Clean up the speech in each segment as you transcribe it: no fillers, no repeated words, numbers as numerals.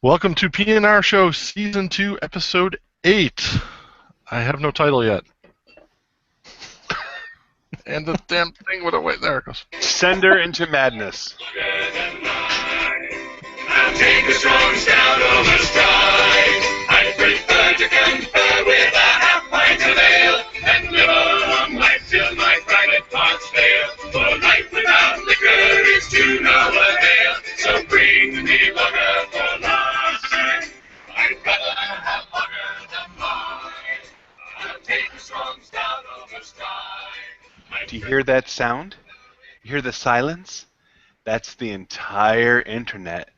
Welcome to PNRShow Season 2, Episode 8. I have no title yet. And the damn thing would have wait. There it goes. Send her into madness. I'll take a strong stout over stride. I prefer to confer with a half pint of ale and live a long life till my private parts fail. For life without liquor is to no avail. So bring me lager for life. I'd rather have lager than wine. I'll take a strong stout over stride. Do you hear that sound? You hear the silence? That's the entire internet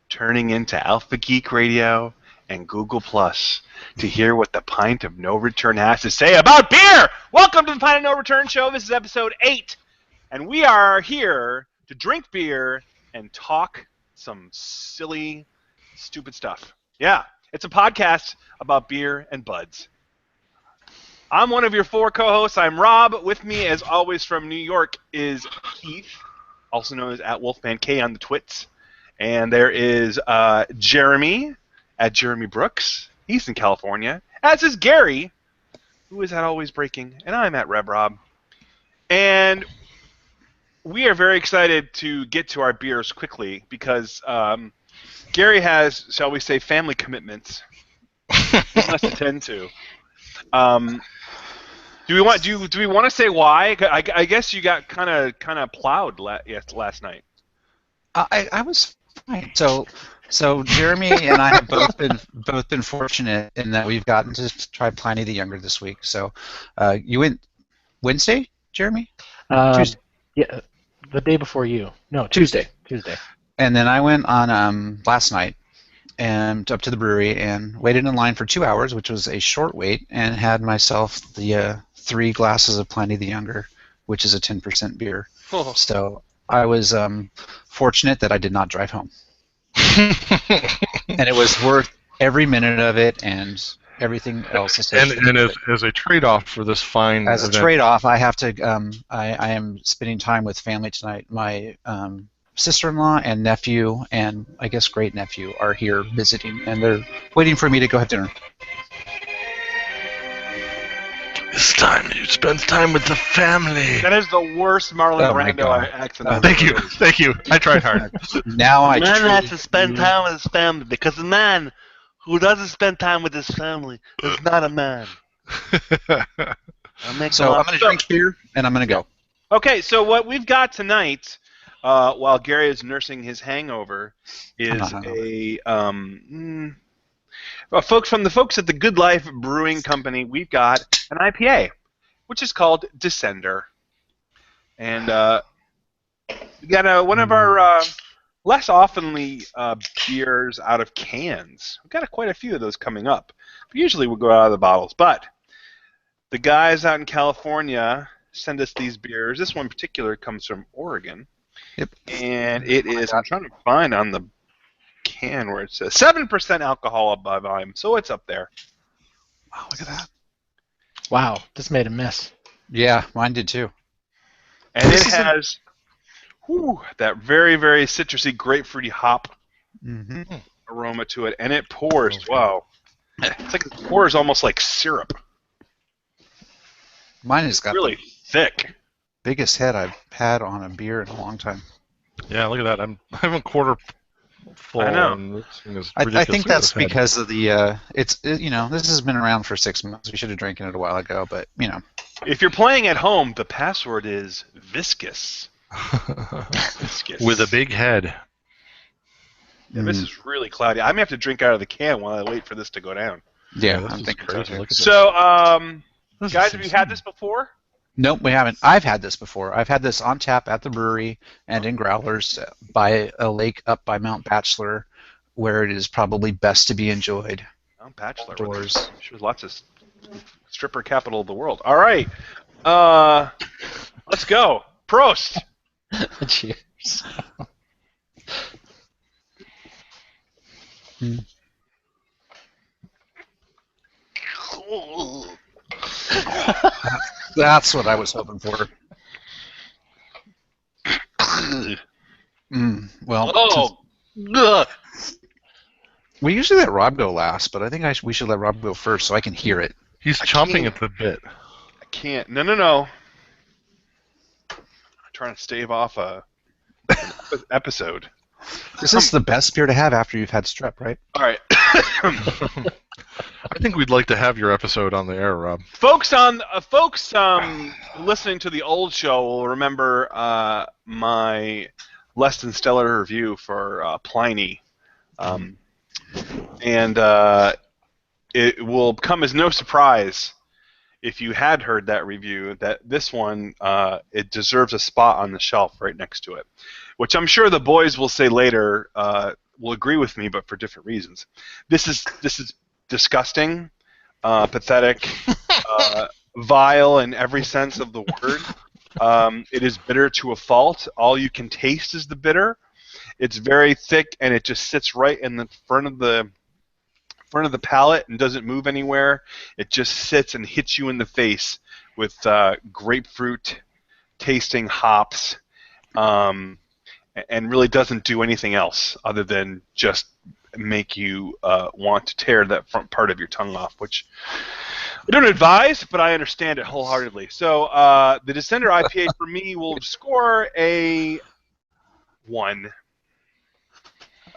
turning into Alpha Geek Radio and Google Plus to hear what the Pint of No Return has to say about beer! Welcome to the Pint of No Return Show. This is episode 8, and we are here to drink beer and talk some silly, stupid stuff. Yeah, it's a podcast about beer and buds. I'm one of your 4 co-hosts. I'm Rob. With me, as always, from New York is Keith, also known as @WolfmanK on the twits. And there is Jeremy, @JeremyBrooks. He's in California. As is Gary, who is at Always Breaking. And I'm @RebRob. And we are very excited to get to our beers quickly because Gary has, shall we say, family commitments he must attend to. Do we want to say why? I guess you got kind of plowed last night. I was fine. So Jeremy and I have both been fortunate in that we've gotten to try Pliny the Younger this week. So you went Wednesday, Jeremy? Tuesday. Yeah, the day before you. No, Tuesday. And then I went on last night and up to the brewery and waited in line for 2 hours, which was a short wait, and had myself the 3 glasses of Pliny the Younger, which is a 10% beer. Oh. So I was fortunate that I did not drive home. And it was worth every minute of it and everything else associated And with it. as a trade-off for this fine As a event, trade-off, I have to. I am spending time with family tonight. My sister-in-law and nephew, and I guess great-nephew, are here visiting, and they're waiting for me to go have dinner. it's time you spend time with the family. That is the worst Marlon Oh my Brando God. accent. I've Thank ever you. heard. Thank you. I tried hard. Now I Man truly- has to spend time with his family because a man who doesn't spend time with his family is not a man. So I'm going to drink beer, and I'm going to go. Okay, so what we've got tonight, while Gary is nursing his hangover, is from the folks at the Good Life Brewing Company. We've got an IPA, which is called Defender, and we got one of our less oftenly beers out of cans. We've got quite a few of those coming up. Usually we go out of the bottles, but the guys out in California send us these beers. This one in particular comes from Oregon. Yep. And it is, I'm trying to find on the can where it says 7% alcohol by volume, so it's up there. Wow, look at that. Wow, this made a mess. Yeah, mine did too. And This it is a- has that very, very citrusy, grapefruity hop Mm-hmm. aroma to it, and it pours. Wow. It's like it pours almost like syrup. Mine has got Really the thick. biggest head I've had on a beer in a long time. Yeah, look at that. I'm a quarter full. I know. And this thing is I think ridiculously that's overhead. because of the this has been around for 6 months. We should have drank it a while ago, but If you're playing at home, the password is viscous. Viscous. With a big head. Yeah, this is really cloudy. I'm going to have to drink out of the can while I wait for this to go down. yeah, this I'm is thinking so crazy. too. Look at So, this. guys, have you had this before? Nope, we haven't. I've had this before. I've had this on tap at the brewery and in growlers by a lake up by Mount Bachelor, where it is probably best to be enjoyed. Oh, Bachelor. Doors. I'm sure lots of stripper capital of the world. All right. Let's go. Prost. Cheers. That's what I was hoping for. Well, Oh, ugh. We usually let Rob go last, but I think we should let Rob go first so I can hear it. He's chomping at the bit. I can't. No. I'm trying to stave off an episode. This is the best beer to have after you've had strep, right? All right. I think we'd like to have your episode on the air, Rob. Folks listening to the old show will remember my less than stellar review for Pliny. And it will come as no surprise if you had heard that review that this one it deserves a spot on the shelf right next to it, which I'm sure the boys will say later will agree with me, but for different reasons. This is disgusting, pathetic, vile in every sense of the word. It is bitter to a fault. All you can taste is the bitter. It's very thick, and it just sits right in the front of the palate and doesn't move anywhere. It just sits and hits you in the face with grapefruit tasting hops, and really doesn't do anything else other than just make you want to tear that front part of your tongue off, which I don't advise, but I understand it wholeheartedly. So the Defender IPA for me will score a 1.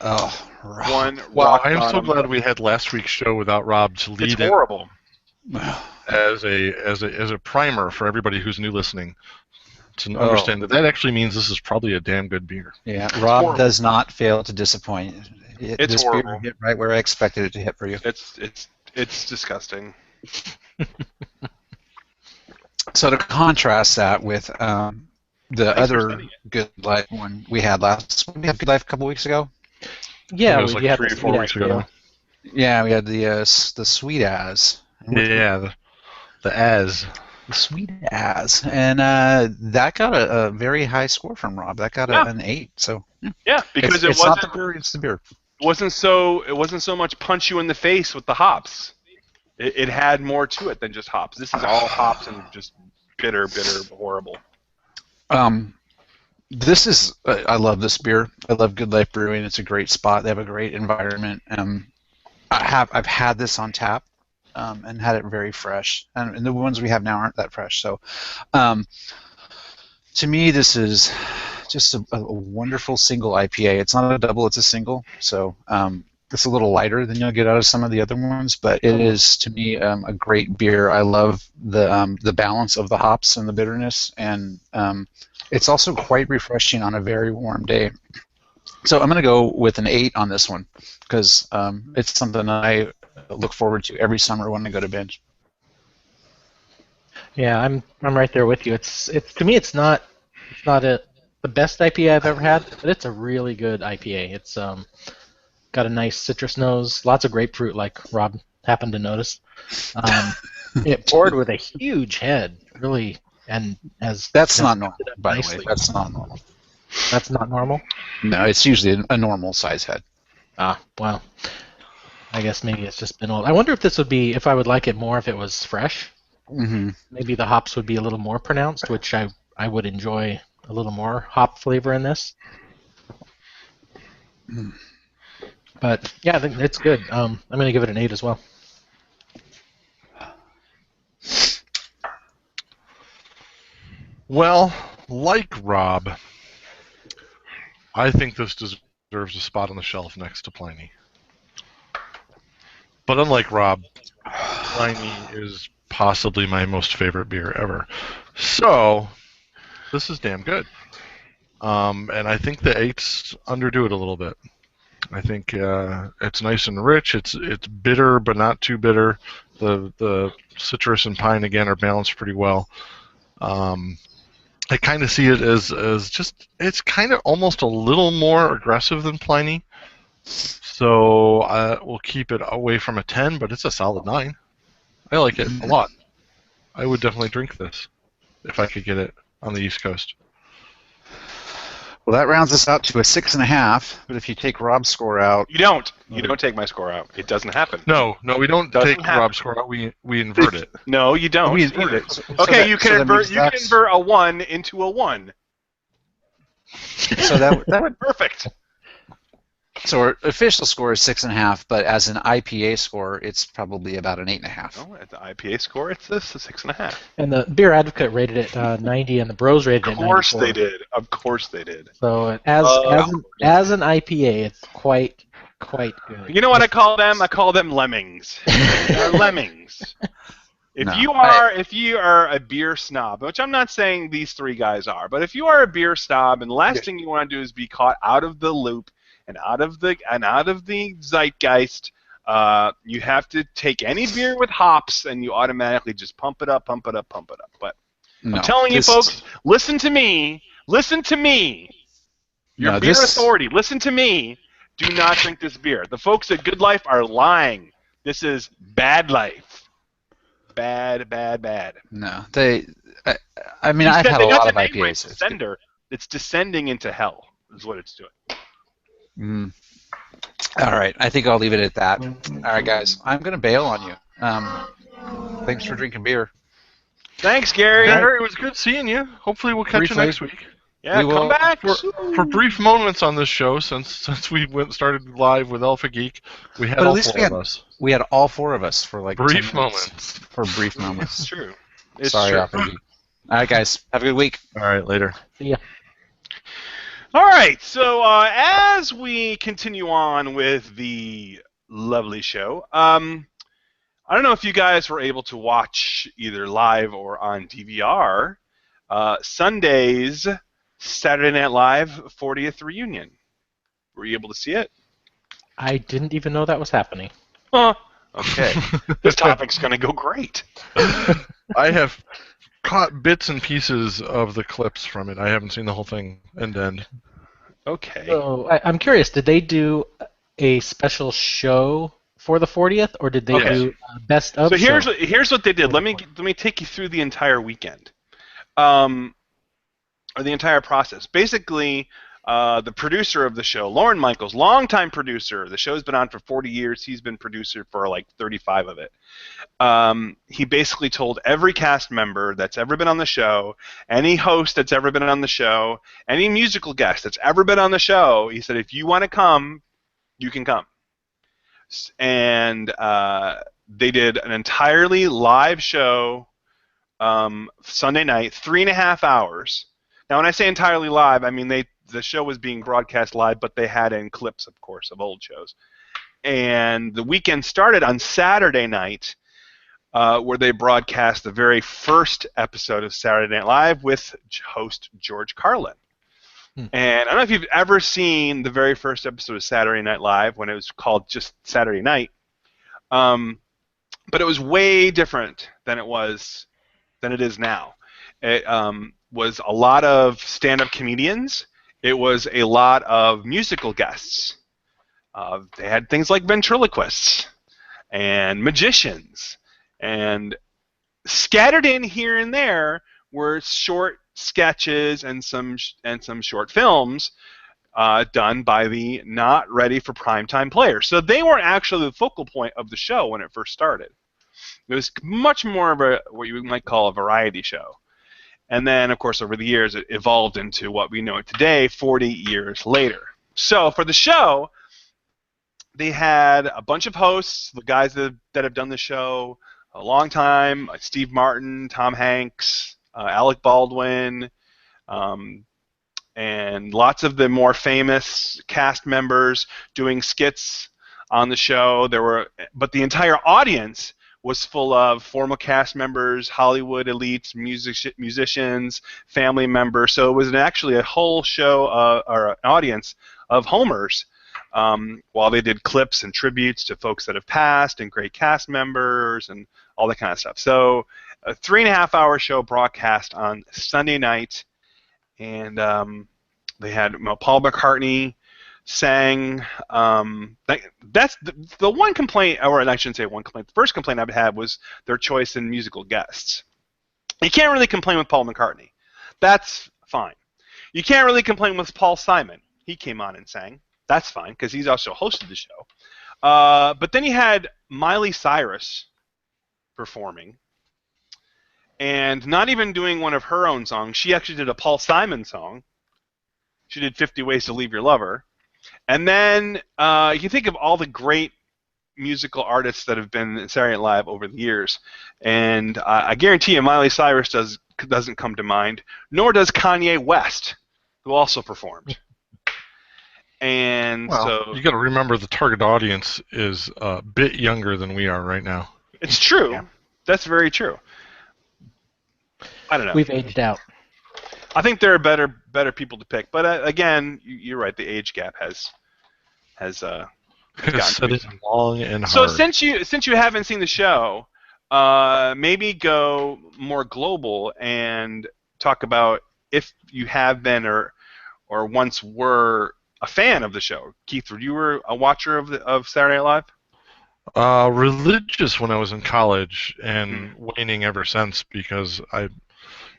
Oh, Rob. 1. Wow, rock I am so bottom. glad we had last week's show without Rob to lead It's it horrible. as a primer for everybody who's new listening to understand that actually means this is probably a damn good beer. Yeah, Rob horrible. does not fail to disappoint. It's this horrible. beer hit right where I expected it to hit for you. It's disgusting. So to contrast that with the for other sending Good Life one we had last, we had Good Life a couple weeks ago. Yeah, It was like had 3 the or 4 sweet weeks IPA. ago. Yeah, we had the sweet as. Yeah, the as. The sweet as, and that got a very high score from Rob. That got Yeah. an 8. So Yeah, because it's it not the beer, it's the beer. wasn't so much punch you in the face with the hops. It had more to it than just hops. This is all hops and just bitter, horrible. This is I love this beer. I love Good Life Brewing. It's a great spot. They have a great environment. I've had this on tap and had it very fresh. And the ones we have now aren't that fresh. So to me, this is just a wonderful single IPA. It's not a double, it's a single. So it's a little lighter than you'll get out of some of the other ones, but it is, to me, a great beer. I love the balance of the hops and the bitterness, and it's also quite refreshing on a very warm day. So I'm going to go with an 8 on this one because it's something I look forward to every summer when I go to binge. Yeah, I'm right there with you. It's to me it's not the best IPA I've ever had, but it's a really good IPA. It's got a nice citrus nose, lots of grapefruit, like Rob happened to notice. It poured with a huge head, really, and as That's not normal, by the nicely. way. That's not normal. That's not normal. No, it's usually a normal size head. Ah, well, I guess maybe it's just been old. I wonder if this would be, if I would like it more if it was fresh. Mm-hmm. Maybe the hops would be a little more pronounced, which I would enjoy a little more hop flavor in this. But yeah, I think it's good. I'm going to give it an 8 as well. Well, like Rob, I think this deserves a spot on the shelf next to Pliny. But unlike Rob, Pliny is possibly my most favorite beer ever. So, this is damn good. And I think the 8s underdo it a little bit. I think it's nice and rich. It's bitter, but not too bitter. The citrus and pine, again, are balanced pretty well. I kind of see it as just, it's kind of almost a little more aggressive than Pliny. So we'll keep it away from a 10, but it's a solid 9. I like it a lot. I would definitely drink this if I could get it on the East Coast. Well, that rounds us out to a 6.5. But if you take Rob's score out, You don't take my score out. It doesn't happen. No, we don't Doesn't take happen. Rob's score out. We invert it. No, you don't. we invert it. Okay, you can that invert. means You can that's- invert a 1 into a 1. So that would Perfect. So our official score is 6.5, but as an IPA score, it's probably about an 8.5. Oh, at the IPA score, it's this, a 6.5. And the Beer Advocate rated it 90, and the Bros rated Of it course 94. they did. Of course they did. So Of as an IPA, it's quite good. You know what I call them? I call them lemmings. They're lemmings. If No, you are a beer snob, which I'm not saying these three guys are, but if you are a beer snob and the last thing you want to do is be caught out of the loop and out of the zeitgeist, you have to take any beer with hops and you automatically just pump it up. But no, I'm telling you, folks, listen to me. Your beer authority, listen to me. Do not drink this beer. The folks at Good Life are lying. This is bad life. Bad. No, I mean, I've had a lot of IPAs. Descender. It's descending into hell, is what it's doing. All right, I think I'll leave it at that. All right, guys, I'm going to bail on you. Thanks for drinking beer. Thanks, Gary. Gary, it was good seeing you. Hopefully we'll catch you next week. Yeah, come back. For brief moments on this show, since we started live with Alpha Geek, we had all four of us. We had all four of us for like brief moments. For brief moments. It's true. Sorry, Alpha Geek. All right, guys, have a good week. All right, later. See ya. All right, so as we continue on with the lovely show, I don't know if you guys were able to watch either live or on DVR Sunday's Saturday Night Live 40th reunion. Were you able to see it? I didn't even know that was happening. Huh. Okay. This topic's going to go great. I have caught bits and pieces of the clips from it. I haven't seen the whole thing end to end. Okay. So I'm curious, did they do a special show for the 40th, or did they do best of? So here's what they did. Let me take you through the entire weekend, or the entire process. Basically, the producer of the show, Lorne Michaels, longtime producer. The show's been on for 40 years. He's been producer for like 35 of it. He basically told every cast member that's ever been on the show, any host that's ever been on the show, any musical guest that's ever been on the show, he said, if you want to come, you can come. And they did an entirely live show Sunday night, 3.5 hours. Now, when I say entirely live, I mean the show was being broadcast live, but they had in clips, of course, of old shows. And the weekend started on Saturday night, where they broadcast the very first episode of Saturday Night Live with host George Carlin. And I don't know if you've ever seen the very first episode of Saturday Night Live when it was called just Saturday Night, but it was way different than it is now. It was a lot of stand-up comedians. It was a lot of musical guests. They had things like ventriloquists and magicians, and scattered in here and there were short sketches and some short films done by the not ready for primetime players. So they weren't actually the focal point of the show when it first started. It was much more of what you might call a variety show. And then, of course, over the years, it evolved into what we know today, 40 years later. So for the show, they had a bunch of hosts, the guys that have done the show a long time, like Steve Martin, Tom Hanks, Alec Baldwin, and lots of the more famous cast members doing skits on the show. But the entire audience was full of former cast members, Hollywood elites, musicians, family members. So it was actually a whole show or an audience of homers, while they did clips and tributes to folks that have passed and great cast members and all that kind of stuff. So a 3.5-hour show broadcast on Sunday night, and they had Paul McCartney sang. That's the one complaint, or I shouldn't say one complaint. The first complaint I had was their choice in musical guests. You can't really complain with Paul McCartney. That's fine. You can't really complain with Paul Simon. He came on and sang. That's fine, because he's also hosted the show. But then you had Miley Cyrus performing, and not even doing one of her own songs. She actually did a Paul Simon song. She did 50 Ways to Leave Your Lover. And then you think of all the great musical artists that have been in Saturday Night Live over the years, and I guarantee you Miley Cyrus doesn't come to mind, nor does Kanye West, who also performed. And Well, so you got to remember the target audience is a bit younger than we are right now. it's true. Yeah. That's very true. I don't know. We've aged out. I think there are better people to pick, but again, you're right. The age gap has gotten Set to me. it long and So hard. since you haven't seen the show, maybe go more global and talk about if you have been or once were a fan of the show. Keith, you were a watcher of Saturday Night Live? Religious when I was in college and waning ever since because I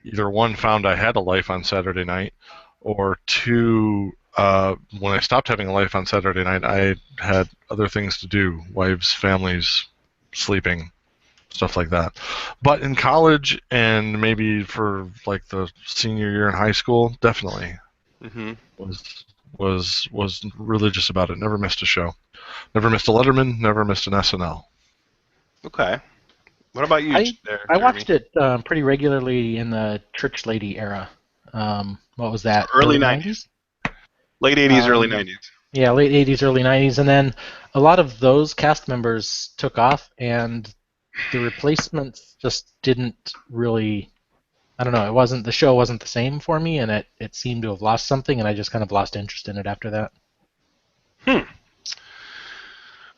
either one found I had a life on Saturday night, or two, when I stopped having a life on Saturday night, I had other things to do, wives, families, sleeping, stuff like that. But in college and maybe for like the senior year in high school, definitely Mm-hmm. was religious about it. Never missed a show. Never missed a Letterman. Never missed an SNL. Okay. What about you? I Jeremy? watched it pretty regularly in the Church Lady era. What was that? Early 90s. Late 80s, early 90s. Yeah, late 80s, early 90s. And then a lot of those cast members took off, and the replacements just didn't really... I don't know. The show wasn't the same for me, and it seemed to have lost something, and I just kind of lost interest in it after that.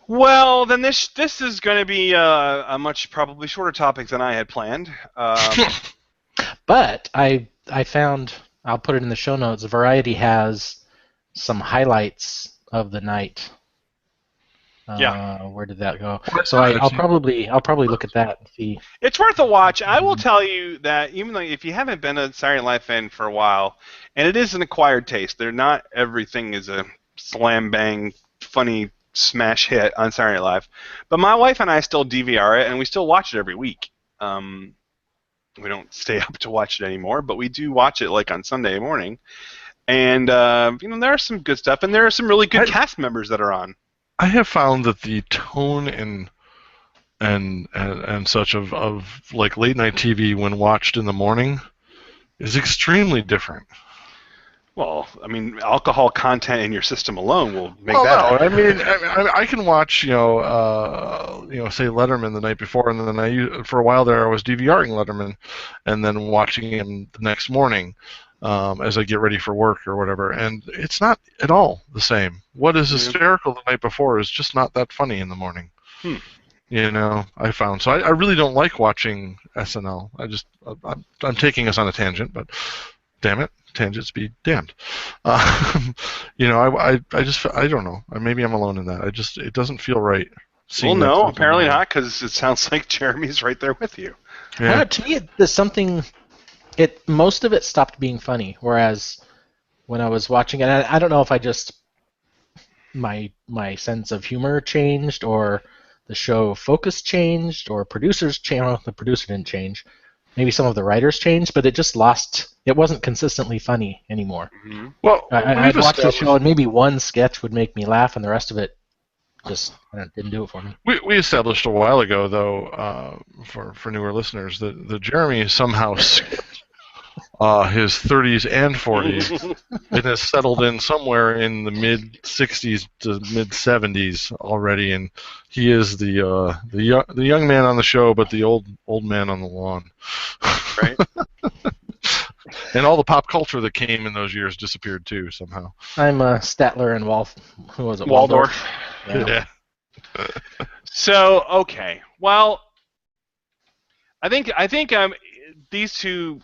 Well, then this is going to be a much probably shorter topic than I had planned. But I found, I'll put it in the show notes, Variety has some highlights of the night. Yeah. Where did that go? So I'll probably look at that and see. It's worth a watch. I will tell you that even though if you haven't been a Saturday Night Live fan for a while, and it is an acquired taste, not everything is a slam bang funny smash hit on Saturday Night Live. But my wife and I still DVR it, and we still watch it every week. We don't stay up to watch it anymore, but we do watch it like on Sunday morning. And there are some good stuff, and there are some really good cast members that are on. I have found that the tone and such of like late night TV when watched in the morning is extremely different. Well, I mean, alcohol content in your system alone will make Well, that. no, I mean, I can watch, say Letterman the night before, and then for a while there I was DVRing Letterman, and then watching him the next morning as I get ready for work or whatever, and it's not at all the same. What is hysterical the night before is just not that funny in the morning. I found. So I really don't like watching SNL. I'm taking us on a tangent, but damn it. Tangents be damned. I don't know. Maybe I'm alone in that. it doesn't feel right. Well, no, apparently not, because it sounds like Jeremy's right there with you. Yeah. To me, there's something. Most of it stopped being funny, whereas when I was watching it, I don't know if I just my sense of humor changed, or the show focus changed, or producers changed. Well, the producer didn't change. Maybe some of the writers changed, but it just lost. It wasn't consistently funny anymore. Mm-hmm. Well, I'd watch the show, and maybe one sketch would make me laugh, and the rest of it just didn't do it for me. We established a while ago, though, for newer listeners, that Jeremy somehow skipped his 30s and 40s and has settled in somewhere in the mid 60s to mid 70s already, and he is the young man on the show, but the old man on the lawn. Right. And all the pop culture that came in those years disappeared too somehow. I'm Statler and who was it? Waldorf. Yeah. So okay, well, I think these two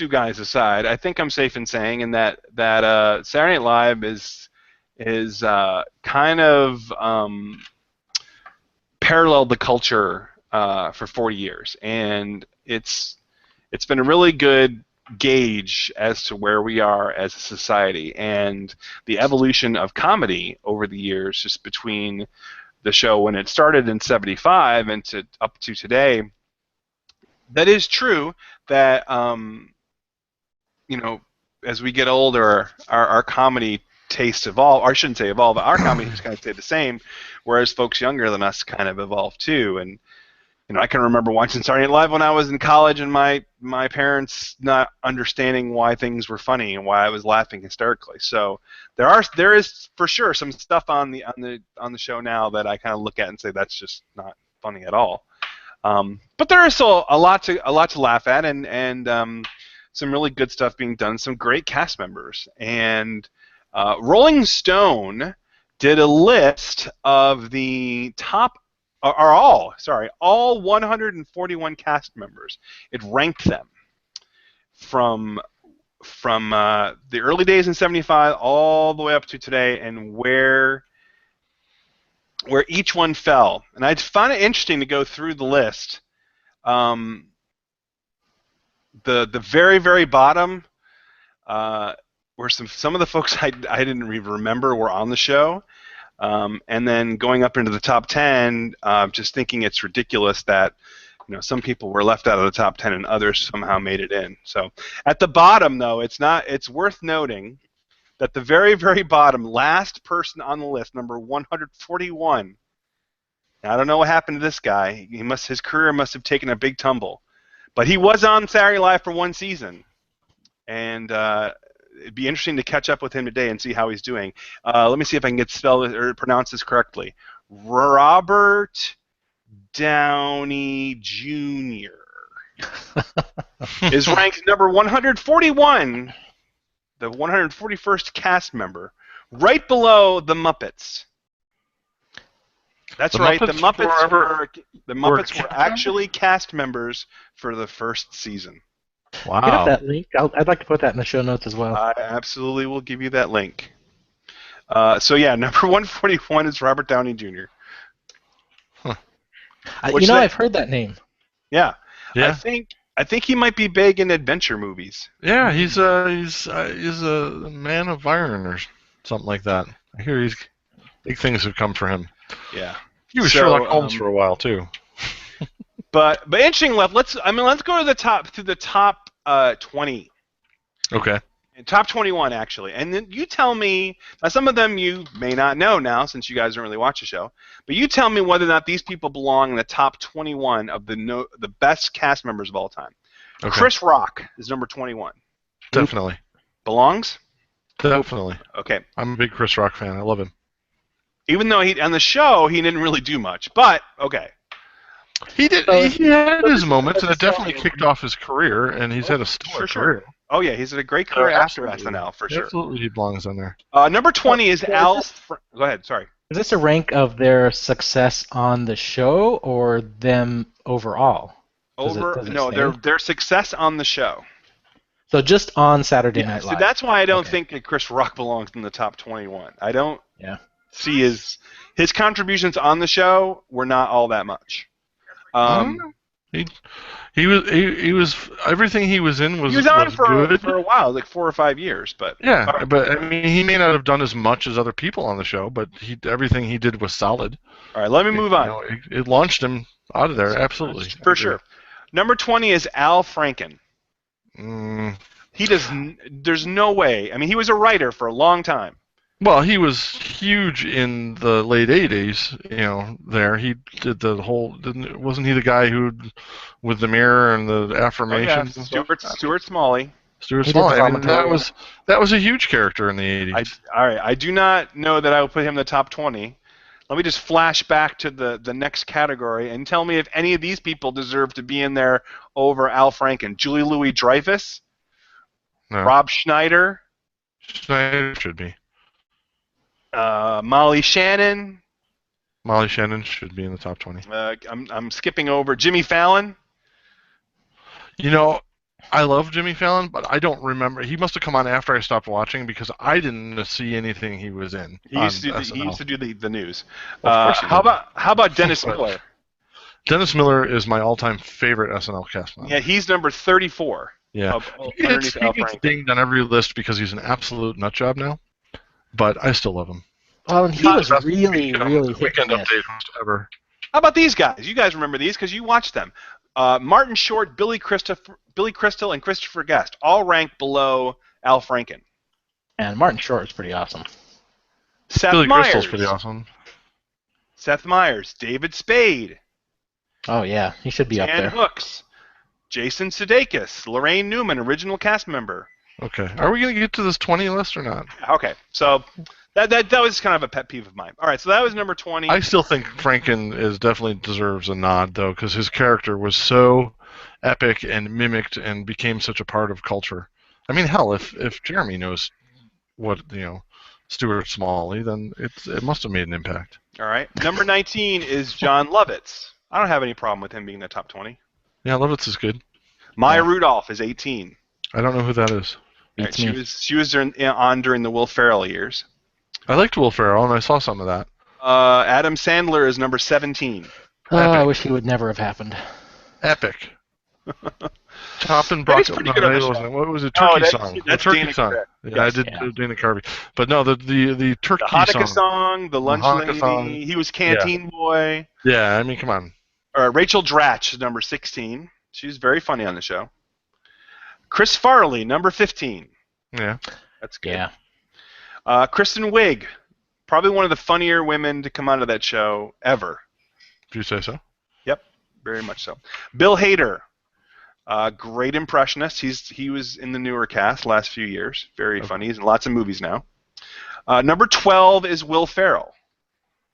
guys aside, I think I'm safe in saying in that Saturday Night Live is kind of paralleled the culture for 40 years, and it's been a really good gauge as to where we are as a society and the evolution of comedy over the years, just between the show when it started in '75 and up to today. That is true that as we get older, our comedy tastes evolve, or I shouldn't say evolve, our comedy just kind of stayed the same, whereas folks younger than us kind of evolved too. And I can remember watching Saturday Night Live when I was in college, and my parents not understanding why things were funny and why I was laughing hysterically. So there is for sure some stuff on the show now that I kind of look at and say that's just not funny at all. But there is still a lot to laugh at, and some really good stuff being done. Some great cast members, and Rolling Stone did a list of the top, all 141 cast members. It ranked them from the early days in '75 all the way up to today, and where each one fell. And I found it interesting to go through the list. The very, very bottom were some of the folks I didn't even remember were on the show. And then going up into the top 10, just thinking it's ridiculous that some people were left out of the top 10 and others somehow made it in. So at the bottom, though, it's worth noting that the very, very bottom, last person on the list, number 141. Now, I don't know what happened to this guy. His career must have taken a big tumble, but he was on Saturday Night Live for one season, and it'd be interesting to catch up with him today and see how he's doing. Let me see if I can pronounce this correctly. Robert Downey Jr. is ranked number 141, the 141st cast member, right below the Muppets. That's right. The Muppets were actually cast members for the first season. Wow. Get up that link. I'd like to put that in the show notes as well. I absolutely will give you that link. So yeah, number 141 is Robert Downey Jr. Huh. I've heard that name. Yeah. Yeah. I think he might be big in adventure movies. Yeah, he's a man of iron or something like that. I hear big things have come for him. Yeah. He was Sherlock Holmes for a while too. But interesting left. Let's go to the top 20. Okay. Top 21 actually, and then you tell me. Now, some of them you may not know now since you guys don't really watch the show. But you tell me whether or not these people belong in the top 21 of the best cast members of all time. Okay. Chris Rock is number 21. Definitely. Belongs? Definitely. Okay. I'm a big Chris Rock fan. I love him. Even though on the show he didn't really do much, but okay. He did. He had his moments, and it definitely kicked off his career, and he's had a stellar career. Oh yeah, he's had a great career after SNL for sure. Absolutely, he belongs on there. Number 20 is Al. Go ahead. Sorry. Is this a rank of their success on the show or them overall? Their success on the show. So just on Saturday Night Live. So that's why I don't think that Chris Rock belongs in the top 21. I don't see his contributions on the show were not all that much. He was everything he was in was on was for good. For a while, like 4 or 5 years, but but I mean he may not have done as much as other people on the show, but everything he did was solid. All right, let me move on. It launched him out of there, absolutely. For sure. Number 20 is Al Franken. There's no way. I mean, he was a writer for a long time. Well, he was huge in the late '80s. There he did the whole. Wasn't he the guy who, with the mirror and the affirmations? Oh, yeah. Stuart Smalley. Stuart Smalley. I mean, that was a huge character in the '80s. All right. I do not know that I would put him in the top 20. Let me just flash back to the next category and tell me if any of these people deserve to be in there over Al Franken. Julie Louis-Dreyfus. No. Rob Schneider. Schneider should be. Molly Shannon. Molly Shannon should be in the top 20. I'm skipping over Jimmy Fallon. I love Jimmy Fallon, but I don't remember. He must have come on after I stopped watching because I didn't see anything he was in. He used to do the news. Well, how about Dennis Miller? Dennis Miller is my all-time favorite SNL cast member. Yeah, he's number 34. Yeah, he gets dinged on every list because he's an absolute nutjob now. But I still love him. Well, and he was really Weekend Update ever. How about these guys? You guys remember these because you watched them. Martin Short, Billy Crystal, and Christopher Guest all ranked below Al Franken. And Martin Short is pretty awesome. Seth Billy Myers. Crystal's pretty awesome. Seth Myers. David Spade. Oh yeah, he should be up Dan there. Hooks. Jason Sudeikis. Lorraine Newman, original cast member. Okay. Are we going to get to this 20 list or not? Okay, so that was kind of a pet peeve of mine. All right, so that was number 20. I still think Franken definitely deserves a nod, though, because his character was so epic and mimicked and became such a part of culture. I mean, hell, if Jeremy knows what, Stuart Smalley, then it must have made an impact. All right, number 19 is John Lovitz. I don't have any problem with him being in the top 20. Yeah, Lovitz is good. Maya Rudolph is 18. I don't know who that is. All right, Beats she me. was on during the Will Ferrell years. I liked Will Ferrell, and I saw some of that. Adam Sandler is number 17. Oh, I Epic. wish he would never have happened. Epic. Chopping That is Broccoli. pretty good on the show. What was it? Oh, Turkey that's- song. that's the turkey Dana song. Carvey. Yeah, I Yes. did Yeah. Dana Carvey. But no, the turkey The Hanukkah song. song, the lunch Hanukkah lady. song. He was Canteen Boy. Yeah, I mean, come on. Rachel Dratch is number 16. She's very funny on the show. Chris Farley, number 15. Yeah. That's good. Yeah. Kristen Wiig, probably one of the funnier women to come out of that show ever. Do you say so? Yep, very much so. Bill Hader, great impressionist. He was in the newer cast last few years. Very funny. He's in lots of movies now. Number 12 is Will Ferrell.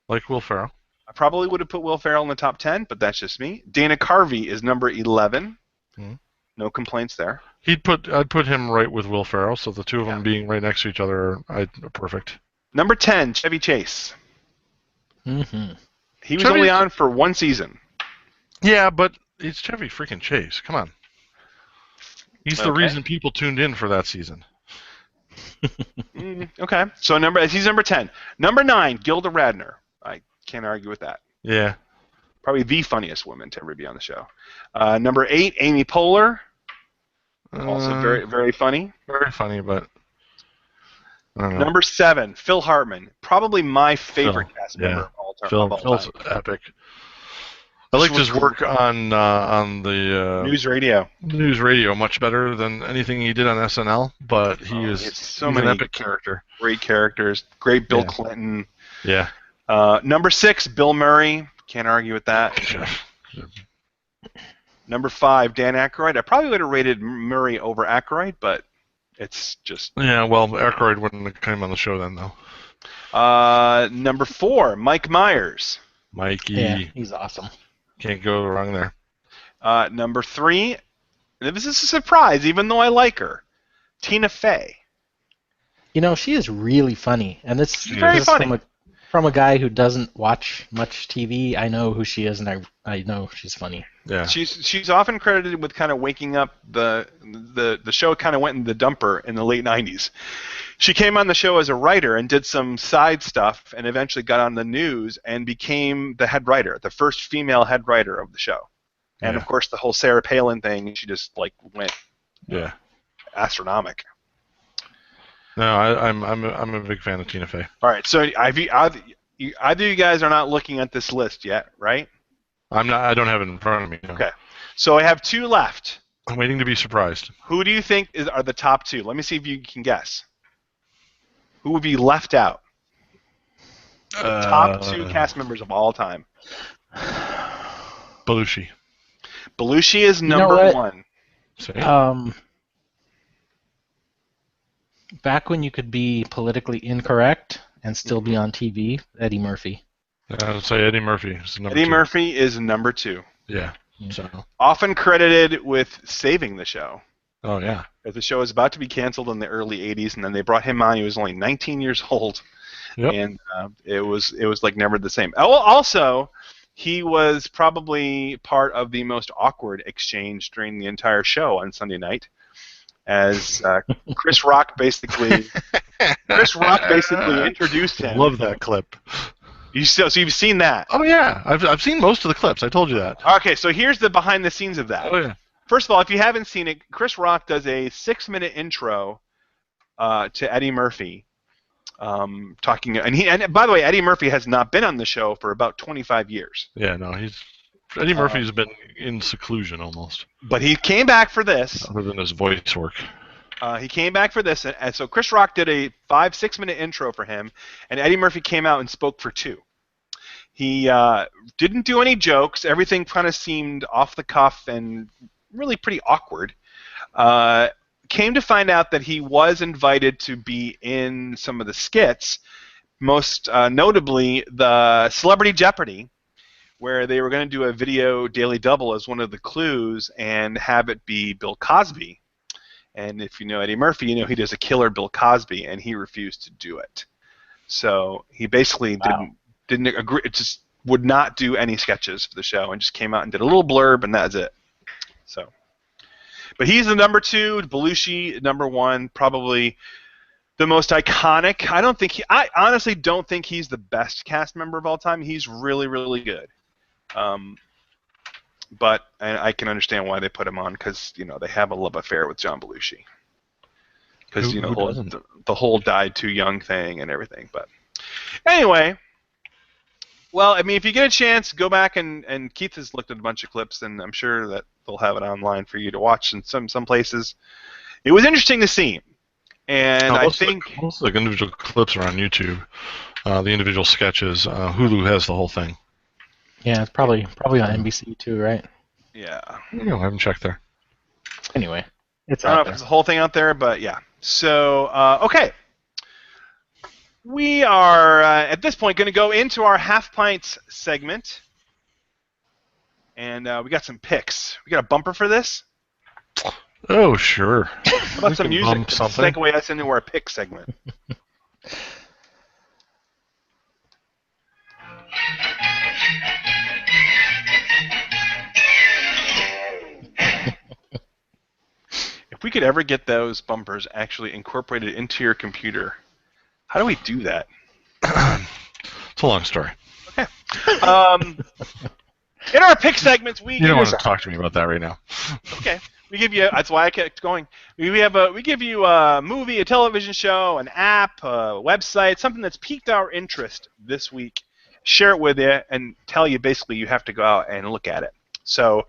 Like Will Ferrell. I probably would have put Will Ferrell in the top 10, but that's just me. Dana Carvey is number 11. Mhm. No complaints there. I'd put him right with Will Ferrell, so the two of them being right next to each other are perfect. Number 10, Chevy Chase. Mm-hmm. He was Chevy- only on for one season. Yeah, but it's Chevy freaking Chase. Come on. He's the Okay. reason people tuned in for that season. Okay, so he's number 10. Number 9, Gilda Radner. I can't argue with that. Yeah. Probably the funniest woman to ever be on the show. Number 8, Amy Poehler. Also very, very funny. Very funny, but I don't know. Number 7, Phil Hartman. Probably my favorite Phil, cast yeah. member of all time. Phil's epic. I liked his work on the News radio. news radio much better than anything he did on SNL, but he's it's an epic character. Great characters. Great Bill Yeah. Clinton. Yeah. Number 6, Bill Murray. Can't argue with that. Number 5, Dan Aykroyd. I probably would have rated Murray over Aykroyd, but it's just... Yeah, well, Aykroyd wouldn't have come on the show then, though. Number 4, Mike Myers. Mikey. Yeah, he's awesome. Can't go wrong there. Number 3, and this is a surprise, even though I like her, Tina Fey. You know, she is really funny, and this She's very is funny. From a guy who doesn't watch much TV. I know who she is, and I know she's funny. Yeah. She's often credited with kind of waking up the show. Kind of went in the dumper in the late 90s. She came on the show as a writer and did some side stuff, and eventually got on the news and became the head writer, the first female head writer of the show. And Yeah. of course, the whole Sarah Palin thing, she just like went Yeah. astronomical. No, I'm a big fan of Tina Fey. All right, so either you guys are not looking at this list yet, right? I'm not. I don't have it in front of me. No. Okay. So I have 2 left. I'm waiting to be surprised. Who do you think are the top 2? Let me see if you can guess. Who would be left out? The top 2 cast members of all time. Belushi. Belushi is know number what? 1. Say. Back when you could be politically incorrect and still be on TV, Eddie Murphy. I would say Eddie Murphy is number Eddie 2. Murphy is number 2. Yeah. So. Often credited with saving the show. Oh yeah. The show was about to be canceled in the early 80s, and then they brought him on. He was only 19 years old. Yep. And it was like never the same. Oh, also, he was probably part of the most awkward exchange during the entire show on Sunday night, as Chris Rock basically introduced him. Love that clip. So you've seen that? Oh yeah, I've seen most of the clips. I told you that. Okay, so here's the behind the scenes of that. Oh yeah. First of all, if you haven't seen it, Chris Rock does a 6-minute intro to Eddie Murphy. Talking, and by the way, Eddie Murphy has not been on the show for about 25 years. Yeah, no, Eddie Murphy's been in seclusion almost, But he came back for this. other than his voice work. He came back for this, and so Chris Rock did a 5-6 minute intro for him, and Eddie Murphy came out and spoke for 2. He didn't do any jokes. Everything kind of seemed off the cuff and really pretty awkward. Came to find out that he was invited to be in some of the skits, most notably the Celebrity Jeopardy, where they were going to do a video daily double as one of the clues and have it be Bill Cosby. And if you know Eddie Murphy, you know he does a killer Bill Cosby, and he refused to do it. So he basically didn't agree, just would not do any sketches for the show, and just came out and did a little blurb, and that's it. So, but he's the number 2, Belushi number 1, probably the most iconic. I honestly don't think he's the best cast member of all time. He's really, really good. But I can understand why they put him on, because they have a love affair with John Belushi. Because the whole died too young thing and everything. But anyway, well, I mean, if you get a chance, go back and Keith has looked at a bunch of clips, and I'm sure that they'll have it online for you to watch in some places. It was interesting to see, and I think most of the individual clips are on YouTube. The individual sketches, Hulu has the whole thing. Yeah, it's probably on NBC too, right? Yeah. I haven't checked there. Anyway, it's I don't out know if there. it's the whole thing out there, but yeah. So, okay. We are, at this point, going to go into our Half Pints segment. And we got some picks. We got a bumper for this? Oh, sure. How about some music to segue us into our pick segment? If we could ever get those bumpers actually incorporated into your computer, how do we do that? It's a long story. Okay. In our pick segments, we You don't want to talk to me about that right now. Okay. We give you. That's why I kept going. We give you a movie, a television show, an app, a website, something that's piqued our interest this week. Share it with you and tell you basically you have to go out and look at it. So,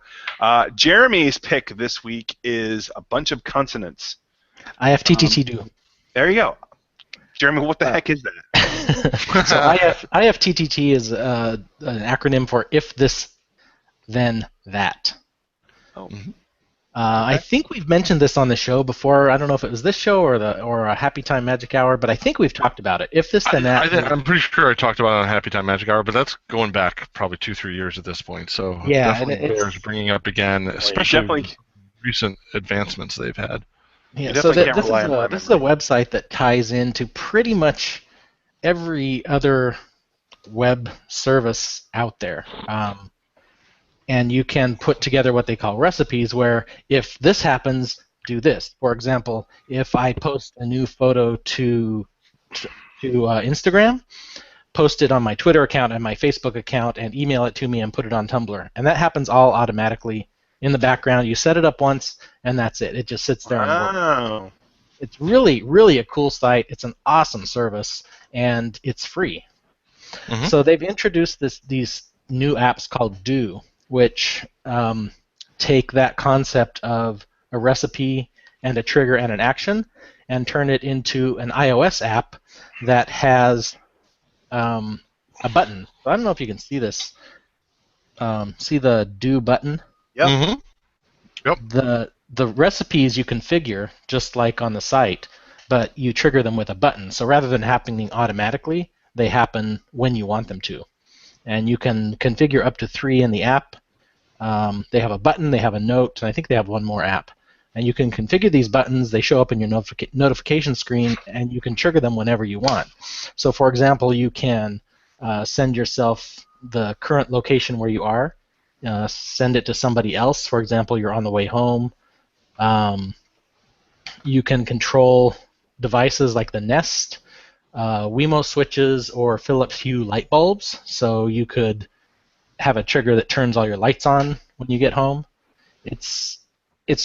Jeremy's pick this week is a bunch of consonants. IFTTT-do. There you go. Jeremy, what the heck is that? So IFTTT is an acronym for if this, then that. Oh. I think we've mentioned this on the show before. I don't know if it was this show or a Happy Time Magic Hour, but I think we've talked about it. If this, then that. I'm pretty sure I talked about it on Happy Time Magic Hour, but that's going back probably 2-3 years at this point. So yeah, definitely bears bringing up again, especially recent advancements they've had. Yeah, so this is a website that ties into pretty much every other web service out there. And you can put together what they call recipes, where if this happens, do this. For example, if I post a new photo to Instagram, post it on my Twitter account and my Facebook account and email it to me and put it on Tumblr. And that happens all automatically in the background. You set it up once, and that's it. It just sits there and works. Wow. It's really, really a cool site. It's an awesome service, and it's free. Mm-hmm. So they've introduced these new apps called Do, which take that concept of a recipe and a trigger and an action and turn it into an iOS app that has a button. So I don't know if you can see this. See the Do button? Yep. Mm-hmm. Yep. The recipes you configure just like on the site, but you trigger them with a button. So rather than happening automatically, they happen when you want them to. And you can configure up to 3 in the app. They have a button, they have a note, and I think they have one more app. And you can configure these buttons. They show up in your notification screen, and you can trigger them whenever you want. So, for example, you can send yourself the current location where you are, send it to somebody else. For example, you're on the way home. You can control devices like the Nest, Wemo switches, or Philips Hue light bulbs. So you could have a trigger that turns all your lights on when you get home. It's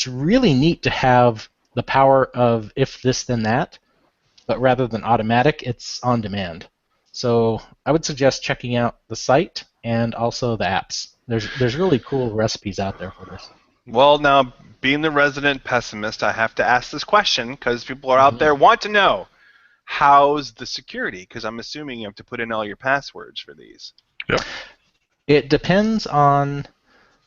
really neat to have the power of if this then that, but rather than automatic, it's on demand. So I would suggest checking out the site and also the apps. There's really cool recipes out there for this. Well, now, being the resident pessimist, I have to ask this question because people are out there want to know, how's the security? Because I'm assuming you have to put in all your passwords for these. Yep. It depends on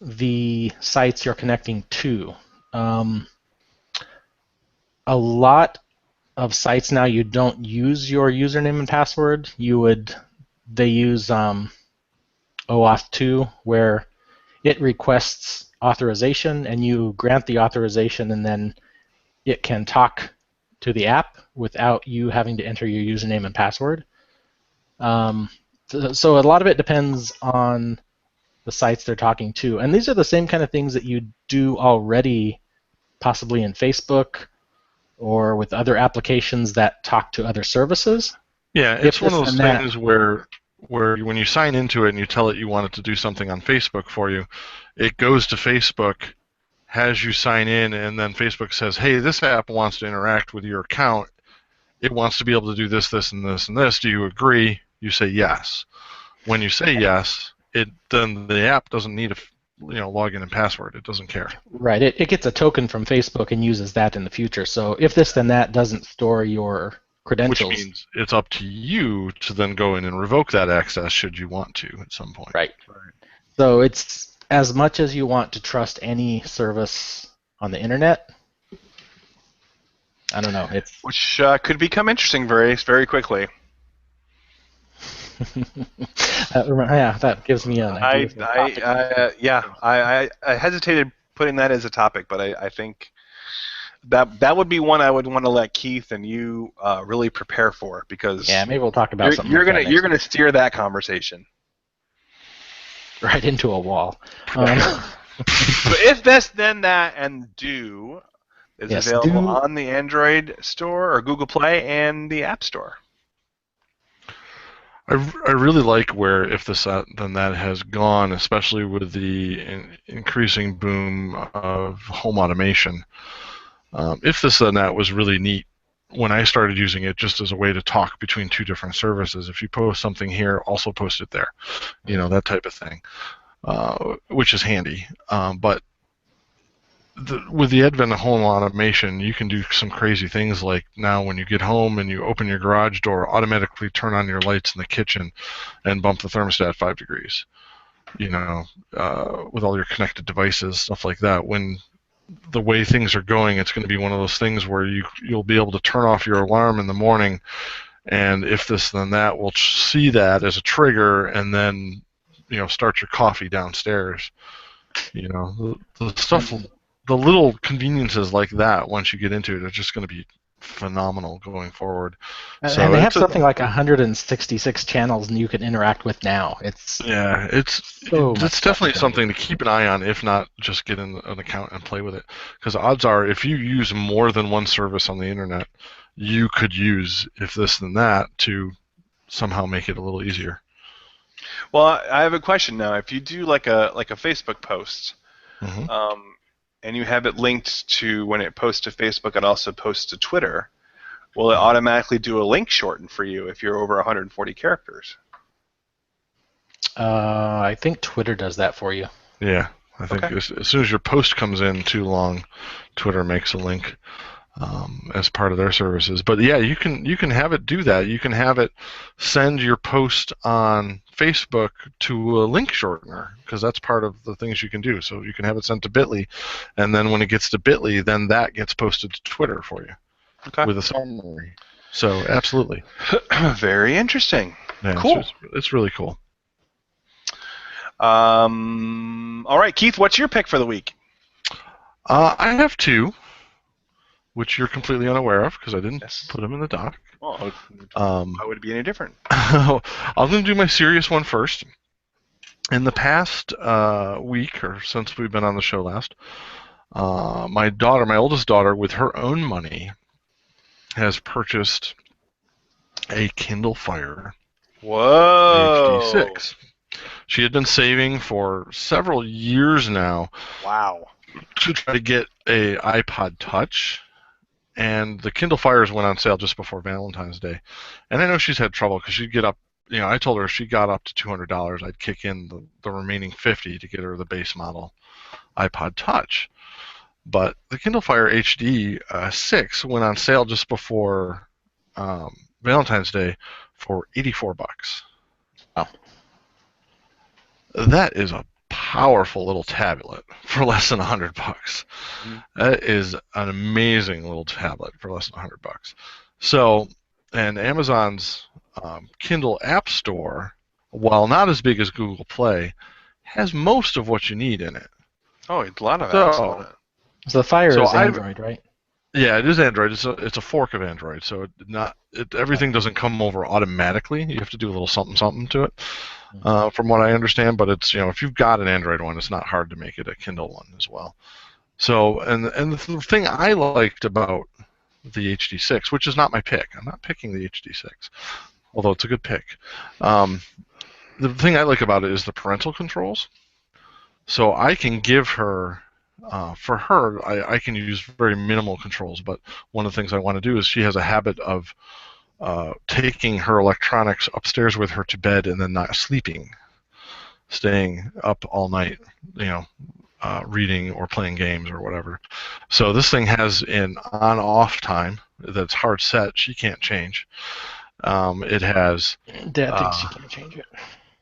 the sites you're connecting to. A lot of sites now, you don't use your username and password. They use OAuth 2, where it requests authorization, and you grant the authorization, and then it can talk to the app without you having to enter your username and password. So a lot of it depends on the sites they're talking to. And these are the same kind of things that you do already, possibly in Facebook or with other applications that talk to other services. Yeah, it's one of those things where when you sign into it and you tell it you want it to do something on Facebook for you, it goes to Facebook, has you sign in, and then Facebook says, hey, this app wants to interact with your account. It wants to be able to do this, this, and this, and this. Do you agree? You say yes. When you say yes, then the app doesn't need a login and password. It doesn't care. Right. It gets a token from Facebook and uses that in the future. So if this then that doesn't store your credentials. Which means it's up to you to then go in and revoke that access should you want to at some point. Right. So it's as much as you want to trust any service on the internet. I don't know. Which could become interesting very, very quickly. That gives me an idea. I hesitated putting that as a topic, but I think that would be one I would want to let Keith and you really prepare for, because maybe we'll talk about something. You're gonna steer that conversation right into a wall. So if this, then that, and do is available on the Android store or Google Play and the App Store. I really like where if this then that has gone, especially with the increasing boom of home automation. If this then that was really neat when I started using it just as a way to talk between two different services. If you post something here, also post it there, that type of thing, which is handy. But with the advent of home automation, you can do some crazy things like now when you get home and you open your garage door, automatically turn on your lights in the kitchen and bump the thermostat 5 degrees, with all your connected devices, stuff like that. When the way things are going, it's going to be one of those things where you'll be able to turn off your alarm in the morning, and if this then that will see that as a trigger and then start your coffee downstairs. The stuff. The little conveniences like that, once you get into it, are just going to be phenomenal going forward. And they have something like 166 channels and you can interact with now. It's definitely something to keep an eye on, if not just get in an account and play with it. Because odds are, if you use more than one service on the internet, you could use if this then that to somehow make it a little easier. Well, I have a question now. If you do like a Facebook post, and you have it linked to, when it posts to Facebook, it also posts to Twitter, will it automatically do a link shorten for you if you're over 140 characters? I think Twitter does that for you. Yeah, I think as soon as your post comes in too long, Twitter makes a link as part of their services. But yeah, you can have it do that. You can have it send your post on Facebook to a link shortener, because that's part of the things you can do. So you can have it sent to Bitly, and then when it gets to Bitly, then that gets posted to Twitter for you with a summary. So absolutely. Very interesting. Yeah, cool. It's really cool. All right, Keith, what's your pick for the week? I have two, which you're completely unaware of because I didn't put them in the doc. Well, why would it be any different? I'm going to do my serious one first. In the past week, or since we've been on the show last, my oldest daughter, with her own money, has purchased a Kindle Fire HD6. She had been saving for several years now. Wow. To try to get a iPod Touch. And the Kindle Fires went on sale just before Valentine's Day. And I know she's had trouble because she'd get up, I told her if she got up to $200, I'd kick in the remaining $50 to get her the base model iPod Touch. But the Kindle Fire HD 6 went on sale just before Valentine's Day for $84. Wow. That is a powerful little tablet for less than $100. That is an amazing little tablet for less than $100. So, and Amazon's Kindle App Store, while not as big as Google Play, has most of what you need in it. Oh, a lot of apps on it. So the Fire So is Android, right? Yeah, it is Android. It's a fork of Android, so everything doesn't come over automatically. You have to do a little something to it, from what I understand. But it's if you've got an Android one, it's not hard to make it a Kindle one as well. So and the thing I liked about the HD6, which is not my pick, I'm not picking the HD6, although it's a good pick. The thing I like about it is the parental controls. So I can give her. For her, I can use very minimal controls, but one of the things I want to do is she has a habit of taking her electronics upstairs with her to bed and then not sleeping, staying up all night, reading or playing games or whatever. So this thing has an on-off time that's hard set. She can't change. It has... Dad thinks she can't change it.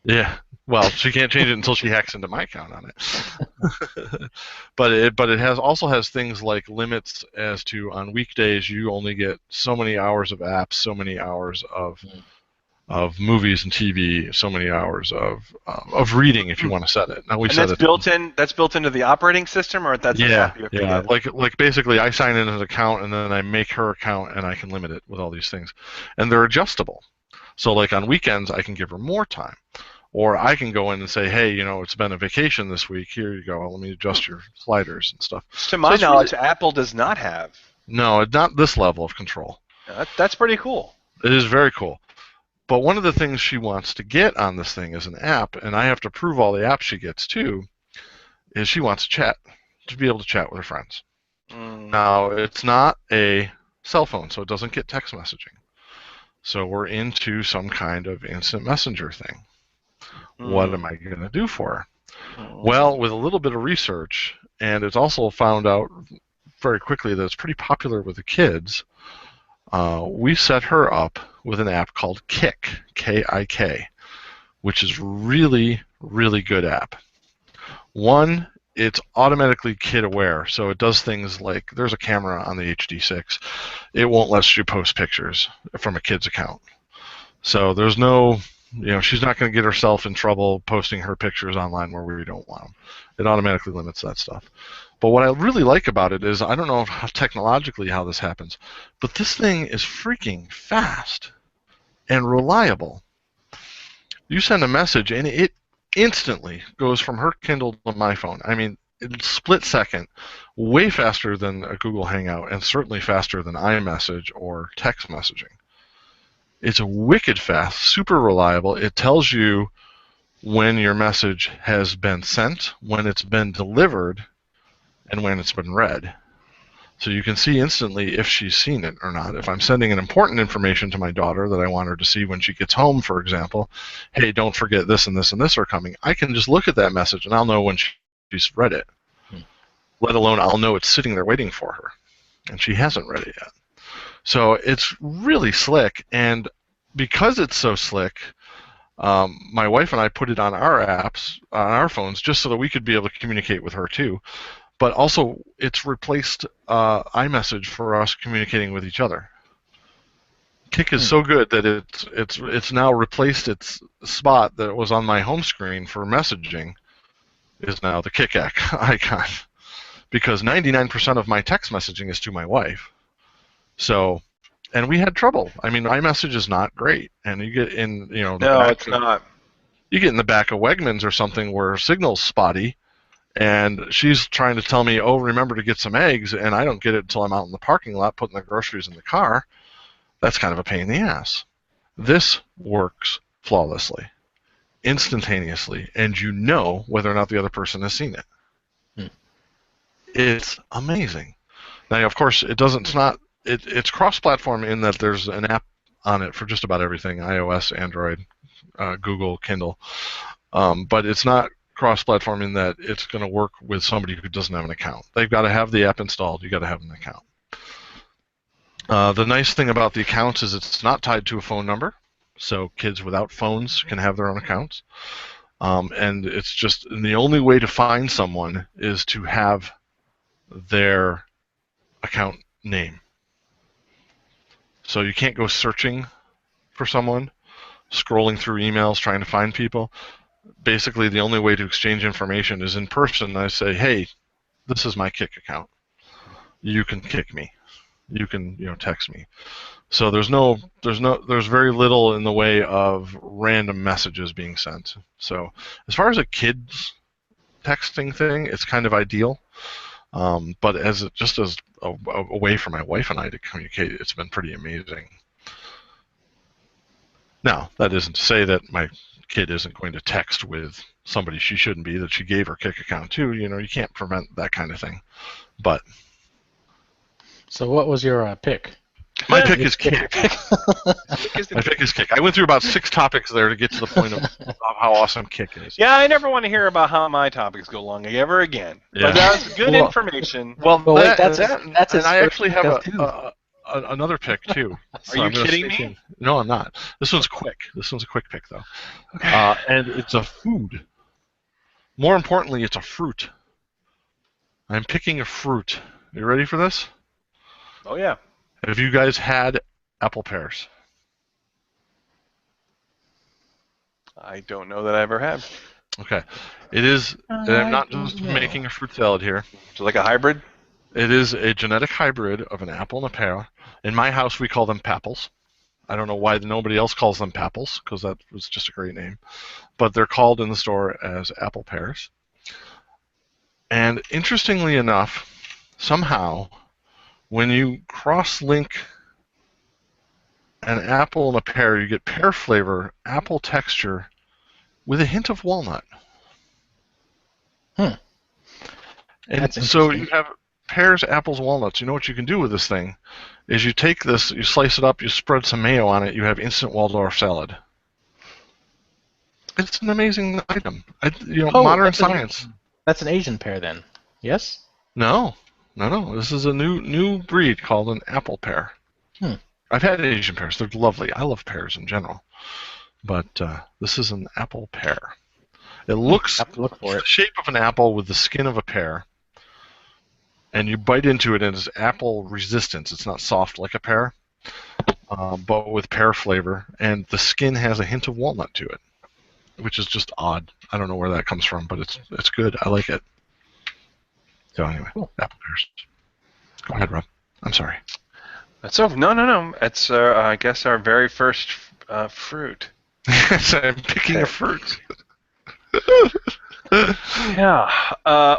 Yeah. Well, she can't change it until she hacks into my account on it. but it also has things like limits as to on weekdays you only get so many hours of apps, so many hours of movies and TV, so many hours of reading if you want to set it. Now we set that's built in. That's built into the operating system, or that's an app you have to get? Like basically I sign in as an account and then I make her account and I can limit it with all these things, and they're adjustable. So like on weekends I can give her more time. Or I can go in and say, hey, it's been a vacation this week. Here you go. Let me adjust your sliders and stuff. To my knowledge, Apple does not have. No, not this level of control. That's pretty cool. It is very cool. But one of the things she wants to get on this thing is an app, and I have to prove all the apps she gets too, is she wants to chat, to be able to chat with her friends. Now, it's not a cell phone, so it doesn't get text messaging. So we're into some kind of instant messenger thing. What am I going to do for her? Well, with a little bit of research, and it's also found out very quickly that it's pretty popular with the kids, we set her up with an app called Kik, K-I-K, which is really, really good app. One, it's automatically kid aware, so it does things like there's a camera on the HD6. It won't let you post pictures from a kid's account. So there's no... she's not going to get herself in trouble posting her pictures online where we don't want them. It automatically limits that stuff. But what I really like about it is, I don't know technologically how this happens, but this thing is freaking fast and reliable. You send a message and it instantly goes from her Kindle to my phone. I mean, it's split second, way faster than a Google Hangout and certainly faster than iMessage or text messaging. It's wicked fast, super reliable. It tells you when your message has been sent, when it's been delivered, and when it's been read. So you can see instantly if she's seen it or not. If I'm sending an important information to my daughter that I want her to see when she gets home, for example, hey, don't forget this and this and this are coming, I can just look at that message and I'll know when she's read it. Let alone I'll know it's sitting there waiting for her. And she hasn't read it yet. So it's really slick, and because it's so slick, my wife and I put it on our apps, on our phones, just so that we could be able to communicate with her too. But also, it's replaced iMessage for us communicating with each other. Kik is so good that it's now replaced its spot that was on my home screen for messaging is now the Kik icon, because 99% of my text messaging is to my wife. So, and we had trouble. I mean, iMessage is not great, and you get in, No, it's not. You get in the back of Wegmans or something where signal's spotty, and she's trying to tell me, oh, remember to get some eggs, and I don't get it until I'm out in the parking lot putting the groceries in the car. That's kind of a pain in the ass. This works flawlessly, instantaneously, and you know whether or not the other person has seen it. It's amazing. Now, of course, it's cross-platform in that there's an app on it for just about everything, iOS, Android, Google, Kindle, but it's not cross-platform in that it's going to work with somebody who doesn't have an account. They've got to have the app installed. You got to have an account. The nice thing about the accounts is it's not tied to a phone number, so kids without phones can have their own accounts. And it's just, and the only way to find someone is to have their account name. So you can't go searching for someone, scrolling through emails, trying to find people. Basically, the only way to exchange information is in person. I say, hey, this is my Kik account. You can kick me. You can, text me. So there's very little in the way of random messages being sent. So as far as a kid's texting thing, it's kind of ideal. But as a way for my wife and I to communicate, it's been pretty amazing. Now, that isn't to say that my kid isn't going to text with somebody she shouldn't be, that she gave her Kik account to. You can't prevent that kind of thing. But So what was your pick? my pick is Kik. My pick is Kik. I went through about 6 topics there to get to the point of how awesome Kik is. Yeah, I never want to hear about how my topics go long ever again. Yeah. But that was good information. Well, wait, that's and his I first actually pick have of two. another pick too. Are you I'm gonna kidding stay me? tuned. No, I'm not. This one's quick. This one's a quick pick though. And it's a food. More importantly, it's a fruit. I'm picking a fruit. You ready for this? Oh, yeah. Have you guys had apple pears? I don't know that I ever have. Okay. It is, and I'm not just making a fruit salad here. So like a hybrid? It is a genetic hybrid of an apple and a pear. In my house, we call them papples. I don't know why nobody else calls them papples, because that was just a great name. But they're called in the store as apple pears. And interestingly enough, somehow, when you cross-link an apple and a pear, you get pear flavor, apple texture, with a hint of walnut. Hmm. And That's so interesting. you have pears, apples, walnuts. You know what you can do with this thing is you take this, you slice it up, you spread some mayo on it, you have instant Waldorf salad. It's an amazing item. Modern that's science. That's an Asian pear then. Yes? No. This is a new breed called an apple pear. Hmm. I've had Asian pears. They're lovely. I love pears in general. But this is an apple pear. It looks Have to look for the it. shape of an apple with the skin of a pear. And you bite into it, and it's apple resistance. It's not soft like a pear, but with pear flavor. And the skin has a hint of walnut to it, which is just odd. I don't know where that comes from, but it's good. I like it. So anyway, Cool. apple pears. Go ahead, Rob. I'm sorry. No. It's, I guess, our very first fruit. So I'm picking a fruit. Yeah.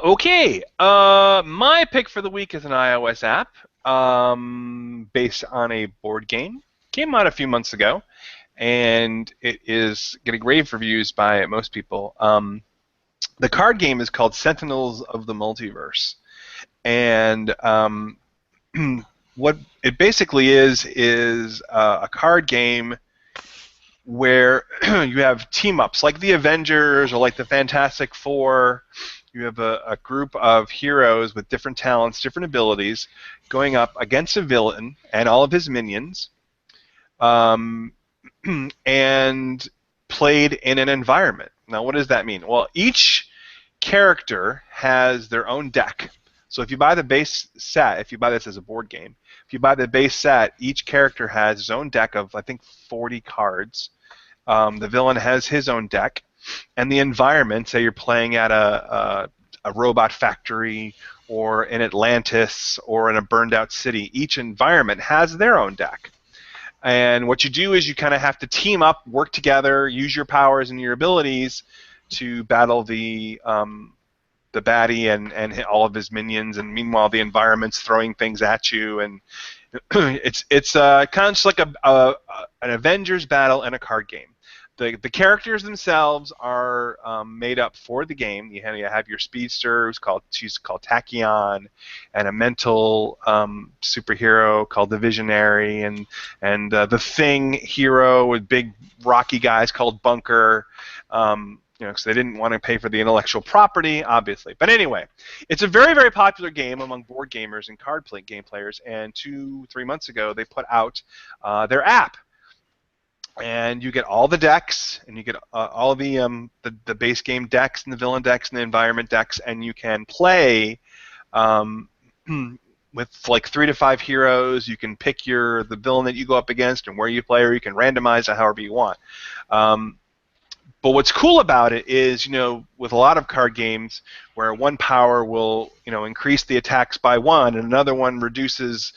Okay. My pick for the week is an iOS app based on a board game. Came out a few months ago, and it is getting rave reviews by most people. The card game is called Sentinels of the Multiverse, and what it basically is a card game where you have team-ups like the Avengers or like the Fantastic Four. You have a group of heroes with different talents, different abilities, going up against a villain and all of his minions, and played in an environment. Now, what does that mean? Well, each character has their own deck. So if you buy the base set, if you buy this as a board game, if you buy the base set, each character has his own deck of, I think, 40 cards. The villain has his own deck, and the environment, say you're playing at a robot factory or in Atlantis or in a burned out city, each environment has their own deck. And what you do is you kind of have to team up, work together, use your powers and your abilities to battle the baddie and all of his minions, and meanwhile the environment's throwing things at you, and it's kind of just like an Avengers battle and a card game. The characters themselves are made up for the game. You have your speedster, she's called Tachyon, and a mental superhero called the Visionary, and the Thing hero with big rocky guys called Bunker. because they didn't want to pay for the intellectual property, obviously. But anyway, it's a very, very popular game among board gamers and game players. And 2-3 months ago, they put out their app, and you get all the decks, and you get all the base game decks, and the villain decks, and the environment decks, and you can play with like 3 to 5 heroes. You can pick the villain that you go up against and where you play, or you can randomize it however you want. But what's cool about it is, with a lot of card games where one power will, increase the attacks by 1 and another one reduces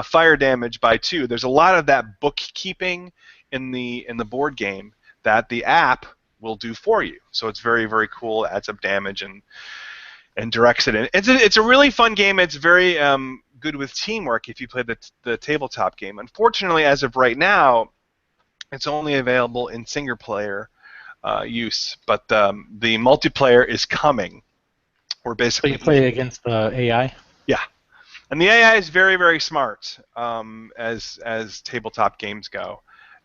fire damage by 2. There's a lot of that bookkeeping in the board game that the app will do for you. So it's very, very cool. It adds up damage and directs it in. It's a really fun game. It's very good with teamwork if you play the tabletop game. Unfortunately, as of right now, it's only available in single player use, but the multiplayer is coming. We're basically So you play against the AI? Yeah, and the AI is very, very smart as tabletop games go,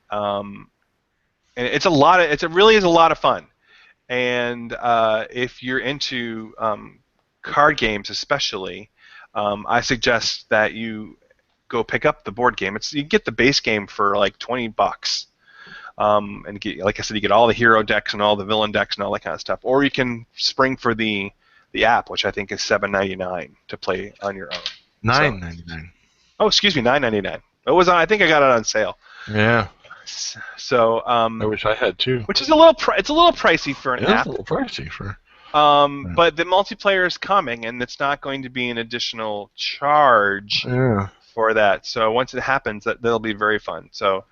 and it really is a lot of fun. And if you're into card games, especially, I suggest that you go pick up the board game. You get the base game for like $20. And like I said, you get all the hero decks and all the villain decks and all that kind of stuff. Or you can spring for the app, which I think is $7.99 to play on your own. $9.99. Oh, excuse me, $9.99. It was I think I got it on sale. Yeah. So I wish I had too. Which is a little pricey for an app. It's a little pricey for. But the multiplayer is coming, and it's not going to be an additional charge for that. So once it happens, that'll be very fun. So.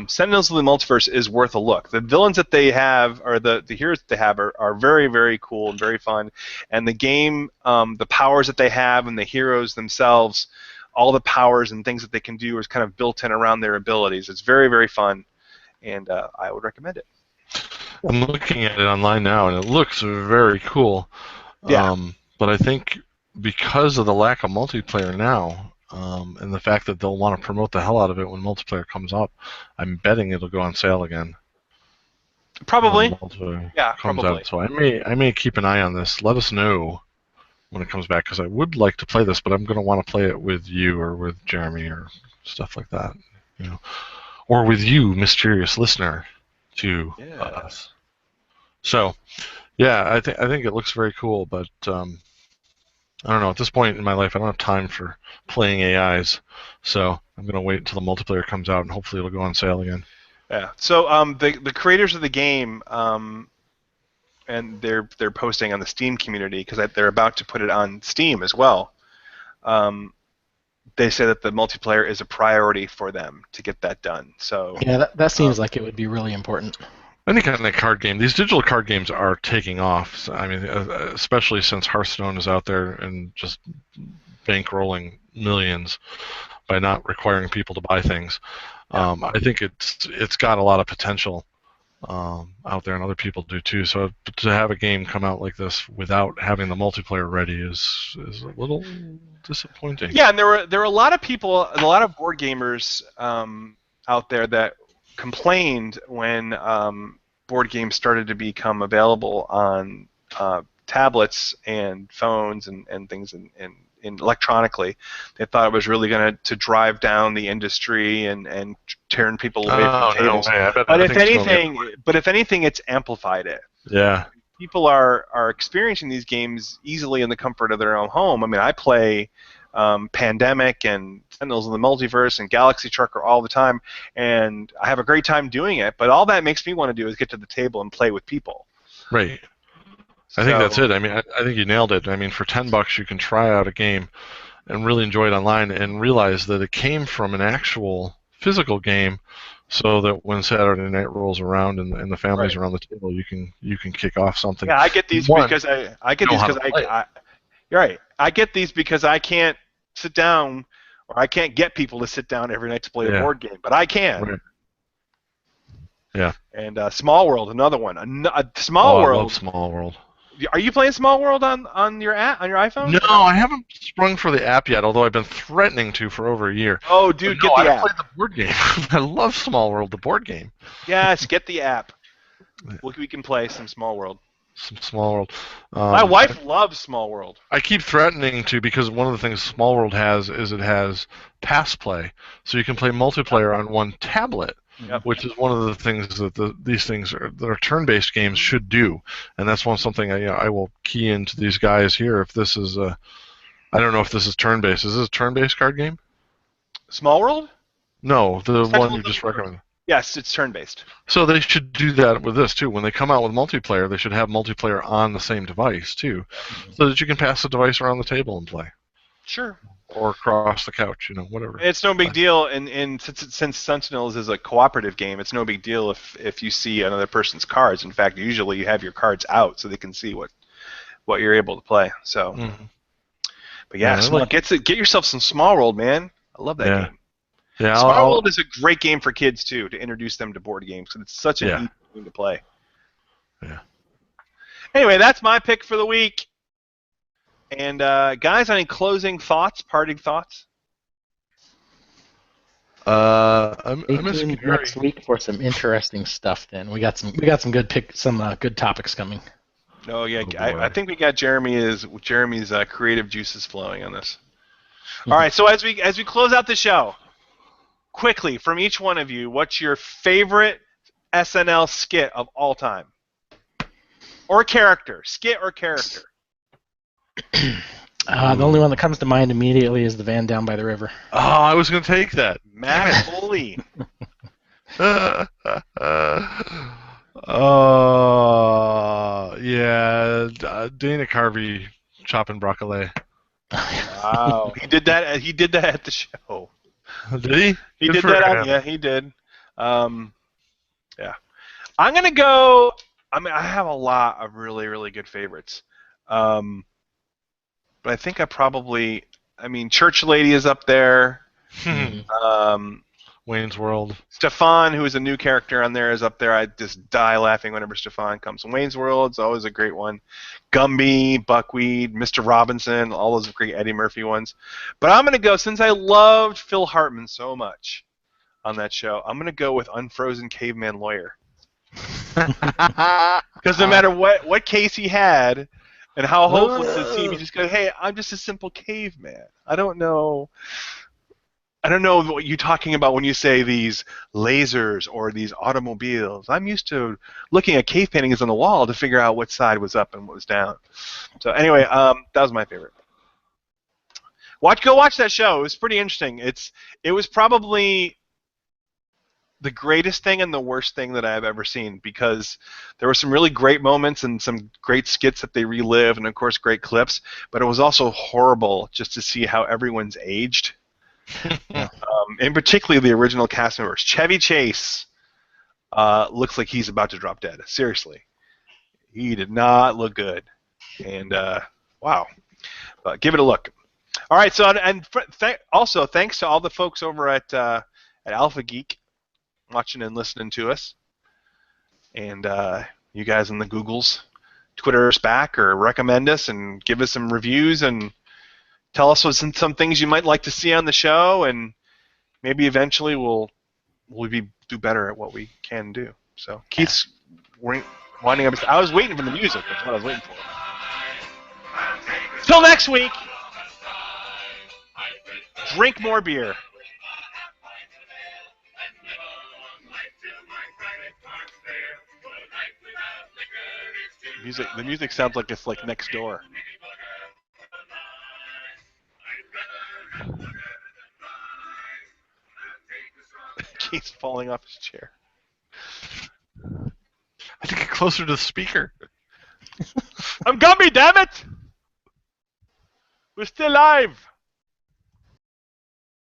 Sentinels of the Multiverse is worth a look. The villains that they have, or the heroes that they have, are very, very cool and very fun. And the game, the powers that they have, and the heroes themselves, all the powers and things that they can do is kind of built in around their abilities. It's very, very fun, and I would recommend it. I'm looking at it online now, and it looks very cool. Yeah. But I think because of the lack of multiplayer now, and the fact that they'll want to promote the hell out of it when multiplayer comes up, I'm betting it'll go on sale again. Probably. Yeah, probably. Out. So I may keep an eye on this. Let us know when it comes back, because I would like to play this, but I'm going to want to play it with you or with Jeremy or stuff like that, or with you, mysterious listener, to us. So, yeah, I think it looks very cool, but. I don't know. At this point in my life, I don't have time for playing AIs, so I'm going to wait until the multiplayer comes out, and hopefully it'll go on sale again. Yeah. So the creators of the game, and they're posting on the Steam community because they're about to put it on Steam as well. They say that the multiplayer is a priority for them to get that done. So yeah, that seems like it would be really important. Any kind of card game. These digital card games are taking off. So, I mean, especially since Hearthstone is out there and just bankrolling millions by not requiring people to buy things. I think it's got a lot of potential out there, and other people do too. So to have a game come out like this without having the multiplayer ready is a little disappointing. Yeah, and there were a lot of people, a lot of board gamers out there that complained when board games started to become available on tablets and phones and things in electronically. They thought it was really going to drive down the industry and turn people away from tables. But if anything, it's amplified it. Yeah. People are experiencing these games easily in the comfort of their own home. I mean, I play Pandemic and Sentinels of the Multiverse and Galaxy Trucker all the time, and I have a great time doing it, but all that makes me want to do is get to the table and play with people. Right. I think that's it. I mean, I think you nailed it. I mean, for $10 you can try out a game and really enjoy it online and realize that it came from an actual physical game, so that when Saturday night rolls around and the family's around the table, you can kick off something. Yeah, I get these because you're right. I get these because I can't sit down, or I can't get people to sit down every night to play a board game, but I can. Right. Yeah. And Small World, another one. Small World. I love Small World. Are you playing Small World on your iPhone? No, I haven't sprung for the app yet, although I've been threatening to for over a year. Oh, dude, get the app. I played the board game. I love Small World, the board game. Yes, get the app. we can play some Small World. Some Small World. My wife loves Small World. I keep threatening to, because one of the things Small World has is it has pass play, so you can play multiplayer on one tablet, Yep. which is one of the things that these things that are turn-based games should do, and that's something I will key into these guys here. If this is I don't know if this is turn-based. Is this a turn-based card game? Small World? No, the Tactical one you just Delivery. recommended. Yes, it's turn-based. So they should do that with this too. When they come out with multiplayer, they should have multiplayer on the same device too, so that you can pass the device around the table and play, Sure. or across the couch, whatever. It's no big deal, and since Sentinels is a cooperative game, it's no big deal if you see another person's cards. In fact, usually you have your cards out so they can see what you're able to play. So, but yeah, get yourself some Small World, man. I love that game. Yeah, Small World is a great game for kids too, to introduce them to board games, because it's such an easy game to play. Yeah. Anyway, that's my pick for the week. And guys, any closing thoughts, parting thoughts? I'm Stay tuned next week for some interesting stuff. Then we got some good good topics coming. Oh yeah, Oh, I think we got Jeremy's creative juices flowing on this. All right, so as we close out the show, quickly from each one of you, what's your favorite SNL skit of all time, or character? Skit or character? The only one that comes to mind immediately is the van down by the river. Oh, I was going to take that. Matt Foley. Yeah, Dana Carvey chopping broccoli. Wow, he did that at the show. Did he? He Good did for that. him. Yeah, he did. Yeah, I'm gonna go. I mean, I have a lot of really, really good favorites. But I think Church Lady is up there. Wayne's World. Stefan, who is a new character on there, is up there. I just die laughing whenever Stefan comes. Wayne's World is always a great one. Gumby, Buckwheat, Mr. Robinson, all those great Eddie Murphy ones. But I'm going to go, since I loved Phil Hartman so much on that show, I'm going to go with Unfrozen Caveman Lawyer. Because no matter what case he had and how hopeless it seemed, he just goes, hey, I'm just a simple caveman. I don't know what you're talking about when you say these lasers or these automobiles. I'm used to looking at cave paintings on the wall to figure out what side was up and what was down. So anyway, that was my favorite. Go watch that show. It was pretty interesting. It was probably the greatest thing and the worst thing that I've ever seen, because there were some really great moments and some great skits that they relive, and of course great clips, but it was also horrible just to see how everyone's aged. And particularly the original cast members. Chevy Chase looks like he's about to drop dead. Seriously. He did not look good. And, wow. But give it a look. All right, so also thanks to all the folks over at Alpha Geek watching and listening to us. And you guys in the Googles, Twitter us back or recommend us and give us some reviews and tell us what's some things you might like to see on the show, and maybe eventually we'll do better at what we can do. So Keith's winding up. I was waiting for the music. That's what I was waiting for. Till next week, drink more beer. The music sounds like it's like next door. Keith's falling off his chair. I think get closer to the speaker. I'm Gumby, damn it! We're still live!